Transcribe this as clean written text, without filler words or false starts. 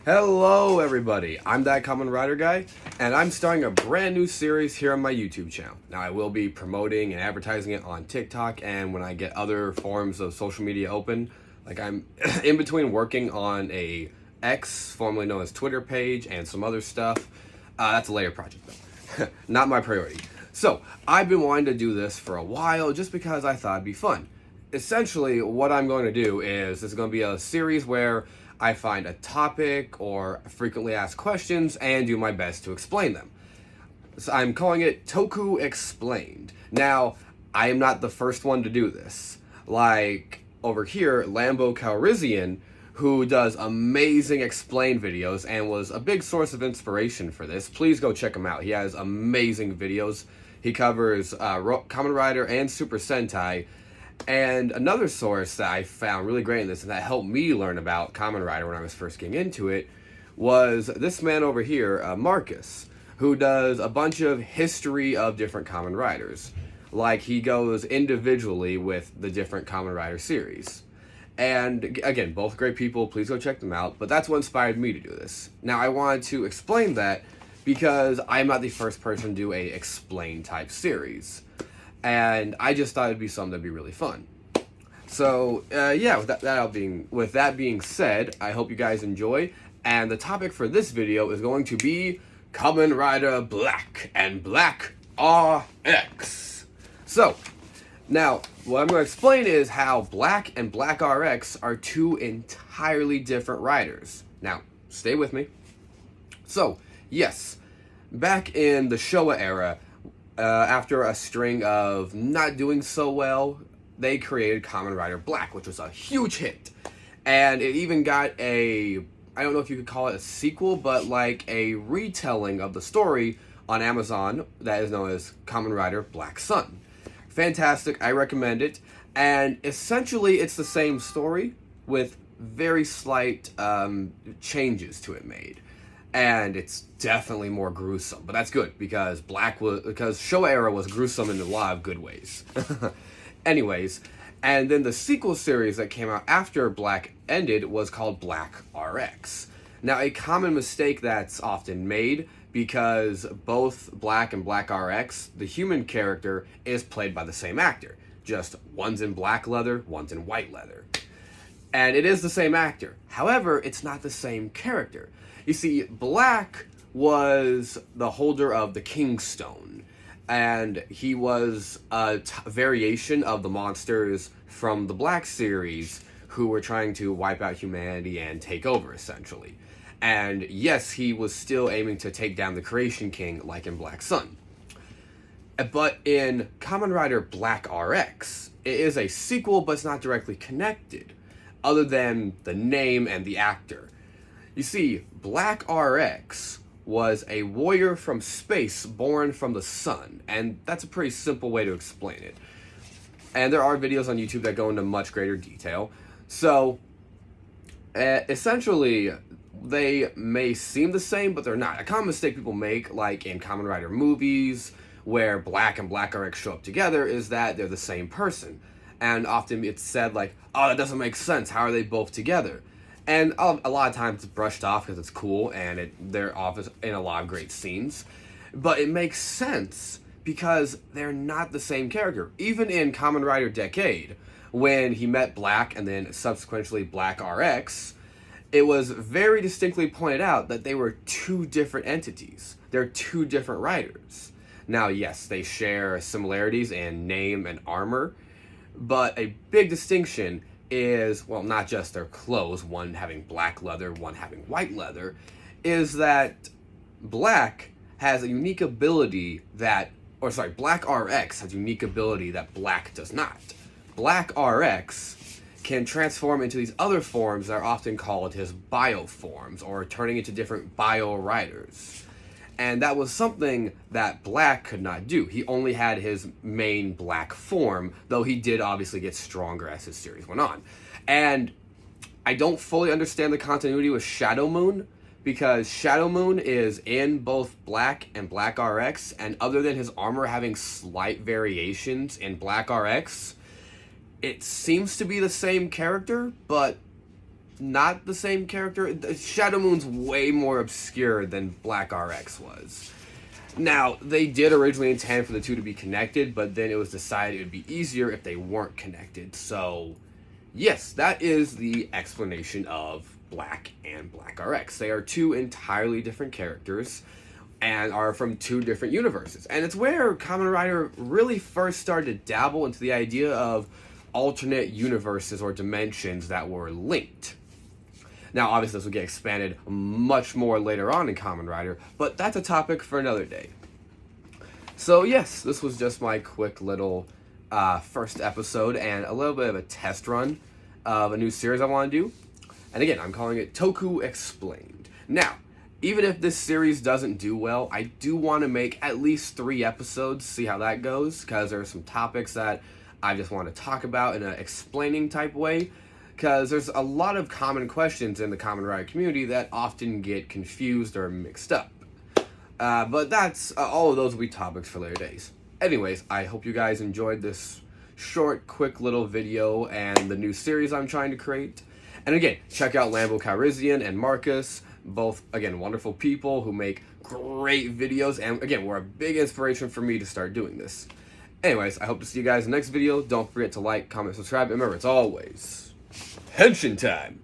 Hello everybody, I'm that Common Rider guy, and I'm starting a brand new series here on my YouTube channel. Now I will be promoting and advertising it on TikTok, and when I get other forms of social media open, like I'm in between working on a X, formerly known as Twitter page, and some other stuff. That's a later project though, not my priority. So I've been wanting to do this for a while just because I thought it'd be fun. Essentially, what I'm going to do is this is going to be a series where I find a topic or frequently asked questions and do my best to explain them. So I'm calling it TOKU Explained. Now, I am not the first one to do this. Like over here, Lambo Calrissian, who does amazing explain videos and was a big source of inspiration for this. Please go check him out. He has amazing videos. He covers Kamen Rider and Super Sentai. And another source that I found really great in this and that helped me learn about Kamen Rider when I was first getting into it was this man over here, Marcus, who does a bunch of history of different Kamen Riders. Like, he goes individually with the different Kamen Rider series. And again, both great people, please go check them out, but that's what inspired me to do this. Now, I wanted to explain that because I'm not the first person to do a explain type series. And I just thought it'd be something that'd be really fun. So, yeah, with that being said, I hope you guys enjoy. And the topic for this video is going to be Kamen Rider Black and Black RX. So, now, what I'm going to explain is how Black and Black RX are two entirely different riders. Now, stay with me. So, yes, back in the Showa era, after a string of not doing so well, they created Kamen Rider Black, which was a huge hit. And it even got I don't know if you could call it a sequel, but like a retelling of the story on Amazon that is known as Kamen Rider Black Sun. Fantastic, I recommend it. And essentially, it's the same story with very slight changes to it made. And it's definitely more gruesome, but that's good because Showa era was gruesome in a lot of good ways. Anyways, and then the sequel series that came out after Black ended was called Black RX. Now, a common mistake that's often made because both Black and Black RX, the human character is played by the same actor. Just one's in black leather, one's in white leather. And it is the same actor. However, it's not the same character. You see, Black was the holder of the King's Stone, and he was a variation of the monsters from the Black series who were trying to wipe out humanity and take over, essentially. And yes, he was still aiming to take down the Creation King, like in Black Sun. But in Kamen Rider Black RX, it is a sequel, but it's not directly connected, other than the name and the actor. You see, Black RX was a warrior from space born from the sun, and that's a pretty simple way to explain it. And there are videos on YouTube that go into much greater detail. So, essentially, they may seem the same, but they're not. A common mistake people make, like in Kamen Rider movies, where Black and Black RX show up together, is that they're the same person. And often it's said like, oh, that doesn't make sense, how are they both together? And a lot of times it's brushed off because it's cool and they're off in a lot of great scenes. But it makes sense because they're not the same character. Even in Kamen Rider Decade, when he met Black and then subsequently Black RX, it was very distinctly pointed out that they were two different entities. They're two different riders. Now, yes, they share similarities in name and armor, but a big distinction is, well, not just their clothes, one having black leather, one having white leather, is that Black has a unique ability Black RX has a unique ability that Black does not. Black RX can transform into these other forms that are often called his bio forms, or turning into different bio riders. And that was something that Black could not do. He only had his main Black form, though he did obviously get stronger as his series went on. And I don't fully understand the continuity with Shadow Moon, because Shadow Moon is in both Black and Black RX, and other than his armor having slight variations in Black RX, it seems to be the same character, but not the same character. Shadow Moon's way more obscure than Black RX was. Now, they did originally intend for the two to be connected, but then it was decided it would be easier if they weren't connected. So, yes, that is the explanation of Black and Black RX. They are two entirely different characters and are from two different universes. And it's where Kamen Rider really first started to dabble into the idea of alternate universes or dimensions that were linked. Now, obviously, this will get expanded much more later on in Kamen Rider, but that's a topic for another day. So, yes, this was just my quick little first episode and a little bit of a test run of a new series I want to do. And again, I'm calling it Toku Explained. Now, even if this series doesn't do well, I do want to make at least 3 episodes, see how that goes, because there are some topics that I just want to talk about in an explaining type way. Because there's a lot of common questions in the Kamen Rider community that often get confused or mixed up. But that's all of those will be topics for later days. Anyways, I hope you guys enjoyed this short, quick little video and the new series I'm trying to create. And again, check out Lambo Calrissian and Marcos, both, again, wonderful people who make great videos. And again, were a big inspiration for me to start doing this. Anyways, I hope to see you guys in the next video. Don't forget to like, comment, subscribe, and remember, it's always Henshin time!